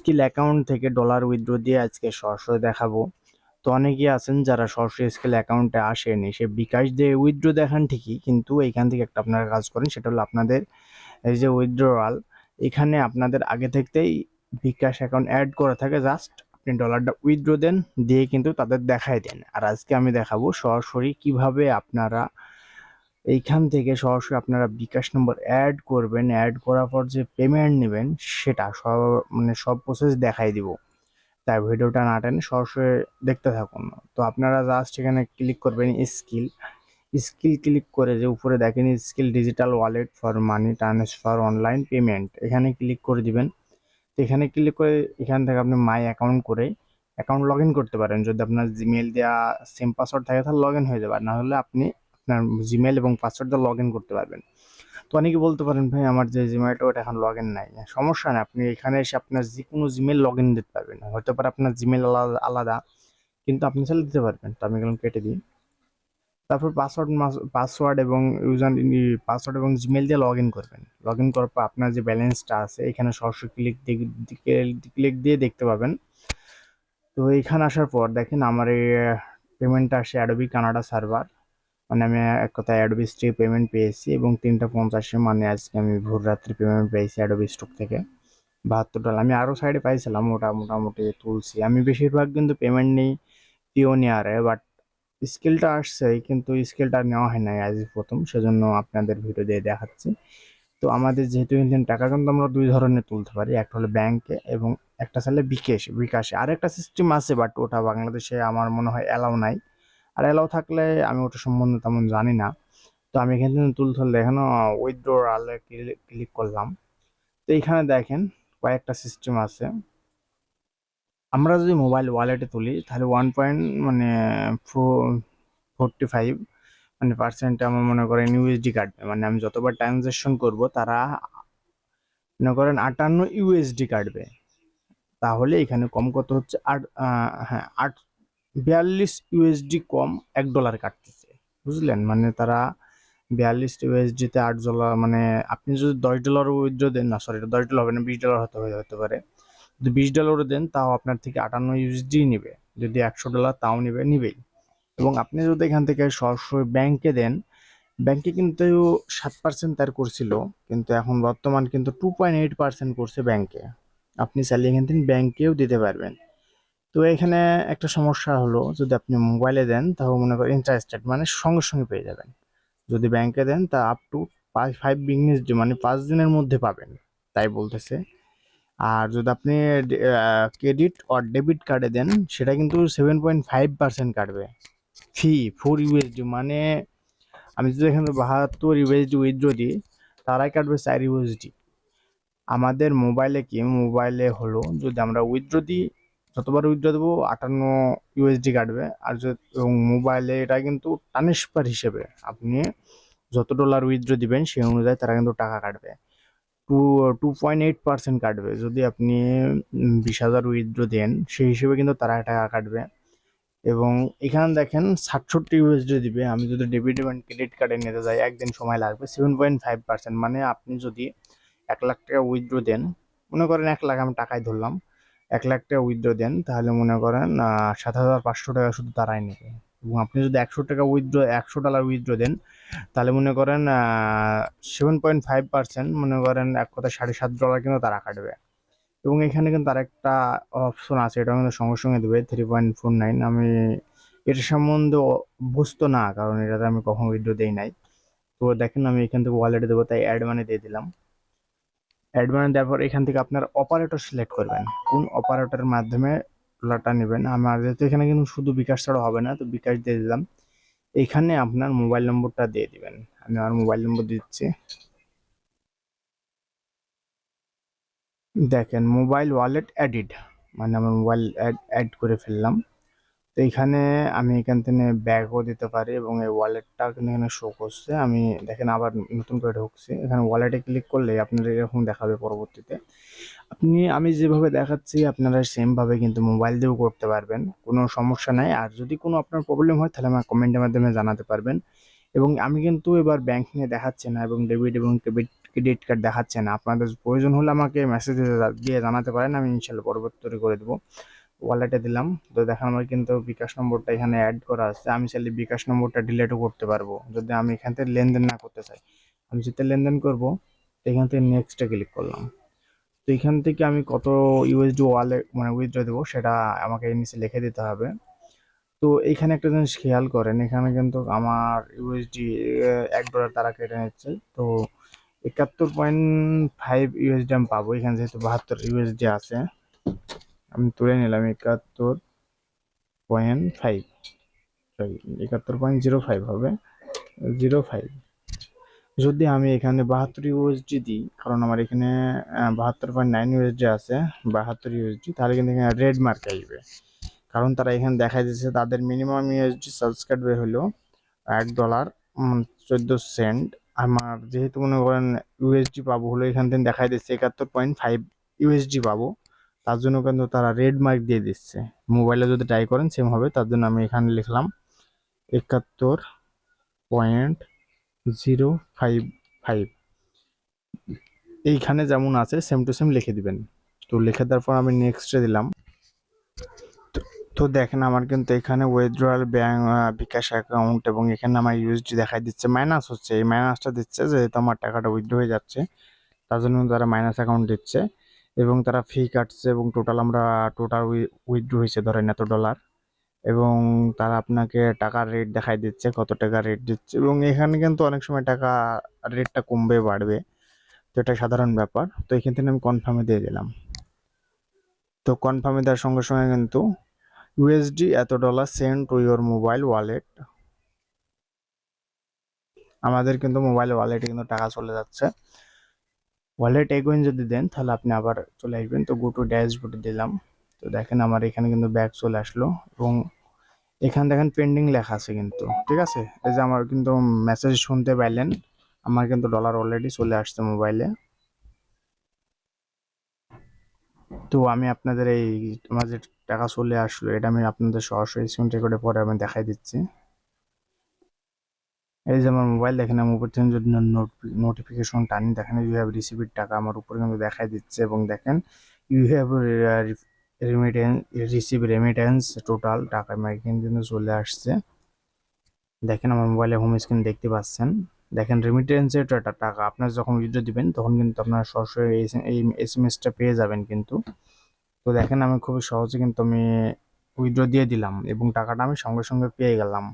Skill account থেকে dollar withdraw দিয়ে আজকে সরাসরি দেখাবো। তো অনেকেই আছেন যারা সরাসরি স্কিল অ্যাকাউন্টে আসেনি, সে বিকাশ দিয়ে উইথড্র দেখান ঠিকই, কিন্তু এইখান থেকে একটা আপনারা কাজ করেন, সেটা হলো আপনাদের এই যে উইথড্রয়াল, এখানে আপনাদের আগে থেকেই বিকাশ অ্যাকাউন্ট অ্যাড করা থাকে, জাস্ট আপনি ডলারটা উইথড্র দেন, দিয়ে কিন্তু তাদের দেখাই দেন। আর আজকে আমি দেখাবো সরাসরি কিভাবে আপনারা এইখান থেকে সরাসরি আপনারা বিকাশ নম্বর অ্যাড করবেন, অ্যাড করার পর যে পেমেন্ট নেবেন সেটা সব সব প্রসেস দেখাই দিব। তাই ভিডিওটা না টেনে সরাসরি দেখতে থাকুন। তো আপনারা জাস্ট এখানে ক্লিক করবেন স্কিল, স্কিল ক্লিক করে যে উপরে দেখেন skill digital wallet for money transfer online payment, এখানে ক্লিক করে দিবেন। তো এখানে ক্লিক করে এখান থেকে আপনি মাই অ্যাকাউন্ট করে অ্যাকাউন্ট লগ ইন করতে পারেন। যদি আপনার জিমেল দেওয়া সেম পাসওয়ার্ড থাকে তাহলে লগ ইন হয়ে যাবে, আর না হলে আপনি আপনার জিমেল এবং পাসওয়ার্ড দিয়ে লগ ইন করতে পারবেন। তো অনেকে বলতে পারেন ভাই আমার যে জিমেলটা ওটা এখন লগ ইন নাই, সমস্যা নেই, আপনি এখানে এসে আপনার যে কোনো জিমেল লগ ইন দিতে পারবেন। হতে পারে আপনার জিমেল আলাদা আলাদা, কিন্তু আপনি চাইলে দিতে পারবেন। তো আমি এগুলো কেটে দিই। তারপর পাসওয়ার্ড এবং পাসওয়ার্ড এবং জিমেল দিয়ে লগ ইন করবেন। লগ ইন করার পর আপনার যে ব্যালেন্সটা আছে এখানে সরাসরি ক্লিক দিয়ে দেখতে পাবেন। তো এইখানে আসার পর দেখেন আমার এই পেমেন্টটা আসে অ্যাডোবি কানাডা সার্ভার, মানে আমি এক কথায় অ্যাডোবি স্ট্রিপ পেমেন্ট পেয়েছি, এবং 3:50 মানে আজকে আমি ভোর রাত্রি পেমেন্ট পেয়েছি অ্যাডোবি স্টক থেকে $72। আমি আরও সাইডে পাইছিলাম, ওটা মোটামুটি তুলছি। আমি বেশিরভাগ কিন্তু পেমেন্ট নেই পিওনিয়ারে, বাট স্কিলটা আসছে, কিন্তু স্কিলটা নেওয়া হয় নাই আজ প্রথম, সেজন্য আপনাদের ভিডিও দিয়ে দেখাচ্ছি। তো আমাদের যেহেতু ইন্ডিয়ান টাকা কিন্তু আমরা দুই ধরনের তুলতে পারি, একটা হলো ব্যাংকে এবং একটা চাইলে বিকাশে। আরেকটা সিস্টেম আছে, বাট ওটা বাংলাদেশে আমার মনে হয় অ্যালাউ নাই। আর অ্যালাউ থাকলে আমি ওটা সম্বন্ধে তেমন জানি না। তো আমি এখান থেকে তুলতে হলে এখানে উইথড্রয়ালে ক্লিক করলাম। তো এইখানে দেখেন কয়েকটা সিস্টেম আছে। আমরা যদি মোবাইল ওয়ালেটে তুলি তাহলে 1.45 পার্সেন্ট আমার মনে করেন ইউএসডি কাটবে, মানে আমি যতবার ট্রানজাকশন করব তারা মনে করেন 58 ইউএসডি কাটবে। তাহলে এখানে কম কত হচ্ছে, হ্যাঁ 42 ইউএসডি কম $1 কাটতেছে, বুঝলেন? মানে তারা 42 ইউএসডি তে $8, মানে আপনি যদি $10 উইথড্র দেন, না সরি $10 হবে না, $20 হতে পারে। যদি $20 দেন তাও আপনার থেকে 58 ইউএসডি নিবে। যদি $100 তাও নিবেই। এবং আপনি যদি এখান থেকে সরাসরি ব্যাংকে দেন, ব্যাংকে কিন্তু 7% তার করছিল, কিন্তু এখন বর্তমান কিন্তু 2.8% করছে ব্যাংকে। আপনি চাইলে এখান থেকে ব্যাংকেও দিতে পারবেন। তো এখানে একটা সমস্যা হলো, যদি আপনি মোবাইলে দেন তাও মনে করেন ইন্টারেস্টেড, মানে সঙ্গে সঙ্গে পেয়ে যাবেন। যদি ব্যাংকে দেন তা আপ টু 5 বিজনেস ডে, মানে 5 দিনের মধ্যে পাবেন, তাই বলতেছে। আর যদি আপনি ক্রেডিট আর ডেবিট কার্ডে দেন সেটা কিন্তু 7.5% কাটবে ফি, 4 ইউএসডি। মানে আমি যদি এখানে 72 ইউএসডি উইথড্র দিই, তারাই কাটবে 4 ইউএসডি। আমাদের মোবাইলে হলো যদি আমরা উইথড্র দিই, যতবার উইথড্র দেবো 58 ইউএসডি কাটবে। আর এবং মোবাইলে এটা কিন্তু ট্রান্সফার হিসেবে আপনি যত ডলার উইথড্র দিবেন সেই অনুযায়ী তারা কিন্তু টাকা কাটবে। 2.8% কাটবে। যদি আপনি 20,000 উইথড্র দেন সেই হিসেবে কিন্তু তারা টাকা কাটবে। এবং এখানে দেখেন 67 ইউএসডি দিবে। আমি যদি ডেবিট এবং ক্রেডিট কার্ডে নিতে যাই একদিন সময় লাগবে। 7.5%, মানে আপনি যদি 1 লাখ টাকা উইথড্র দেন, মনে করেন 1 লাখ আমি টাকায় ধরলাম, 1 লাখ টাকা উইথড্র দেন তাহলে মনে করেন 7,500 টাকা শুধু তারাই নেবে। এবং আপনি যদি $100 উইথড্র দেন তাহলে মনে করেন 7.5%, মনে করেন এক কথা $7.5 কিন্তু তারা কাটবে। এবং এখানে কিন্তু আরেকটা অপশন আছে, এটা কিন্তু সঙ্গে সঙ্গে দেবে 3.49। আমি এটা সম্বন্ধে অভ্যস্ত না, কারণ এটাতে আমি কখনো উইথড্র দেই নাই। তো দেখেন আমি এখান থেকে ওয়ালেটে দেবো, তাই অ্যাড মানি দিয়ে দিলাম। অ্যাড মানি দেওয়ার পর এখান থেকে আপনার অপারেটর সিলেক্ট করবেন, কোন অপারেটরের মাধ্যমে ডলারটা নেবেন। আমার যেহেতু এখানে কিন্তু শুধু বিকাশ ছাড়া হবে না, তো বিকাশ দিয়ে দিলাম। এখানে আপনার মোবাইল নম্বরটা দিয়ে দিবেন। আমি আমার মোবাইল নম্বর দিচ্ছি। দেখেন মোবাইল ওয়ালেট অ্যাডিড, মানে আমার মোবাইল অ্যাড করে ফেললাম। তো এইখানে আমি এখান থেকে ব্যাগও দিতে পারি, এবং এই ওয়ালেটটা কিন্তু এখানে শো করছে। আমি দেখেন আবার নতুন করে ঢুকছি, এখানে ওয়ালেটে ক্লিক করলে আপনাদের এরকম দেখাবে পরবর্তীতে। আমি যেভাবে দেখাচ্ছি আপনারা সেম ভাবে কিন্তু মোবাইল দিয়েও করতে পারবেন, কোনো সমস্যা নাই। আর যদি কোনো আপনার প্রবলেম হয় তাহলে আমার কমেন্টের মাধ্যমে জানাতে পারবেন। এবং আমি কিন্তু এবার ব্যাংকিংয়ে দেখাচ্ছি না, এবং ডেবিট এবং ক্রেডিট কার্ড দেখাচ্ছে না। আপনাদের প্রয়োজন হলে আমাকে মেসেজ দিয়ে জানাতে পারেন, আমি ইনশাল্লাহ পরবর্তী করে দেবো। ওয়ালেটে দিলাম, তো দেখেন আমার কিন্তু বিকাশ নম্বরটা এখানে অ্যাড করা আছে। আমি চাইলে বিকাশ নম্বরটা ডিলিটও করতে পারবো যদি আমি এখান থেকে লেনদেন না করতে চাই। আমি যেটা লেনদেন করব, এখান থেকে নেক্সটে ক্লিক করলাম। তো এখান থেকে আমি কত ইউএসডি ওয়ালেট মানে উইথড্র দেবো সেটা আমাকে নিচে লিখে দিতে হবে। তো এইখানে একটা জিনিস খেয়াল করেন, এখানে কিন্তু আমার ইউএসডি $1 তারা কেটে নিচ্ছে। তো 71.5 ইউএসডি আমি পাবো এখানে, যেহেতু 72 ইউএসডি আছে। আমি তুলে নিলাম 71.5, সরি 71.05 হবে, 05। যদি আমি এখানে 72 ইউএসডি দিই, কারণ আমার এখানে 72.9 ইউএসডি আছে, 72 ইউএসডি, তাহলে কিন্তু এখানে রেড মার্ক আসবে। কারণ তারা এখানে দেখা যাচ্ছে তাদের মিনিমাম ইউএসডি সাবস্ক্রাইবার হলো $1 14 আমার যেহেতু মনে করেন ইউএসডি পাবো হলো, এখান থেকে দেখা দিচ্ছে 71.5 ইউএসডি পাবো। তার জন্য কিন্তু তারা রেড মার্ক দিয়ে দিচ্ছে। মোবাইলে যদি ট্রাই করেন সেম হবে। তার জন্য আমি এখানে লিখলাম 71.055। এইখানে যেমন আছে সেম টু সেম লিখে দিবেন। তো লিখে দেওয়ার পর আমি নেক্সটে দিলাম। তো দেখেন আমার কিন্তু এখানে উইথড্রয়াল ব্যাংক বিকাশ অ্যাকাউন্ট এবং এখানে আমার ইউএসডি দেখাই দিচ্ছে, মাইনাস হচ্ছে। এই মাইনাসটা দিচ্ছে যেহেতু আমার টাকাটা উইথড্র হয়ে যাচ্ছে, তার জন্য তারা মাইনাস অ্যাকাউন্ট দিচ্ছে এবং তারা ফি কাটছে। এবং টোটাল উইথড্র হয়েছে ধরেন $এত। এবং তারা আপনাকে টাকার রেট দেখাই দিচ্ছে, কত টাকা রেট দিচ্ছে। এবং এখানে কিন্তু অনেক সময় টাকা রেটটা কমবে বাড়বে, তো এটা সাধারণ ব্যাপার। তো এখান থেকে আমি কনফার্মে দিয়ে দিলাম। তো কনফার্মে দেওয়ার সঙ্গে সঙ্গে কিন্তু USD $এত send to your mobile wallet, আমাদের কিন্তু মোবাইল ওয়ালেটে কিন্তু টাকা চলে যাচ্ছে। ওয়ালেট এগোইন যদি দেন তাহলে আপনি আবার চলে আসবেন। তো গো টু ড্যাশবোর্ডে দিলাম। তো দেখেন আমার এখানে কিন্তু ব্যাক চলে আসলো এবং এখানে দেখেন পেন্ডিং লেখা আছে কিন্তু, ঠিক আছে। এই যে আমার কিন্তু মেসেজ শুনতে পাইলেন, আমার কিন্তু ডলার অলরেডি চলে আসছে মোবাইলে। তো আমি আপনাদের এই আমার যে টাকা চলে আসলো এটা আমি আপনাদের সরাসরি স্ক্রিন রেকর্ডে পরে আমি দেখাই দিচ্ছি। এই যে আমার মোবাইল দেখেন, আমি উপর থেকে যদি নোটিফিকেশন টানি দেখেন ইউ হ্যাভ রিসিভড টাকা আমার উপরে কিন্তু দেখাই দিচ্ছে। এবং দেখেন ইউ হ্যাভ রেমিটেন্স টোটাল টাকা আমার এখানে কিন্তু চলে আসছে। দেখেন আমার মোবাইলে হোম স্ক্রিন দেখতে পাচ্ছেন। দেখেন রেমিটেন্সের টাকা আপনার যখন উইথড্র দিবেন তখন কিন্তু আপনার সরাসরি এই এসএমএসটা পেয়ে যাবেন কিন্তু। তো দেখেন আমি খুবই সহজে কিন্তু আমি উইথড্র দিয়ে দিলাম এবং টাকাটা আমি সঙ্গে সঙ্গে পেয়ে গেলাম।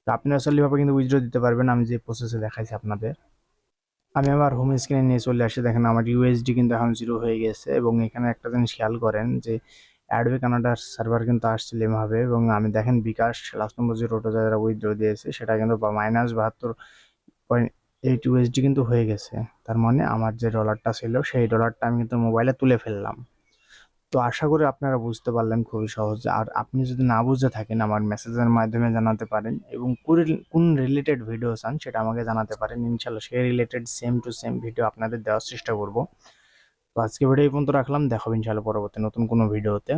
তো আপনি আসলে ভাবে কিন্তু উইথড্র দিতে পারবেন আমি যে প্রসেসে দেখাইছি আপনাদের। আমি আমার হোম স্ক্রিনে নিয়ে চলে আসি, দেখেন আমার ইউএসডি কিন্তু এখন 0 হয়ে গেছে। এবং এখানে একটা জিনিস খেয়াল করেন যে অ্যাডওয়ে কানাডার সার্ভার কিন্তু আসছিল এভাবে। এবং আমি দেখেন বিকাশ লাস্ট নম্বর যে রোটো যারা উইথড্র দিয়েছে সেটা কিন্তু -72.8 ইউএসডি কিন্তু হয়ে গেছে। তার মানে আমার যে ডলারটা ছিল সেই ডলারটা আমি কিন্তু মোবাইলে তুলে ফেললাম। তো আশা করি আপনারা বুঝতে পারলেন খুবই সহজে। আর আপনি যদি না বুঝে থাকেন আমার মেসেজের মাধ্যমে জানাতে পারেন এবং কোন রিলেটেড ভিডিও চান সেটা আমাকে জানাতে পারেন। ইনশাল্লাহ সেই related same to same video আপনাদের দেওয়ার চেষ্টা করব। তো আজকে ভিডিও এই পর্যন্ত রাখলাম, দেখা হবে ইনশাল্লাহ পরবর্তী নতুন কোনো ভিডিওতে।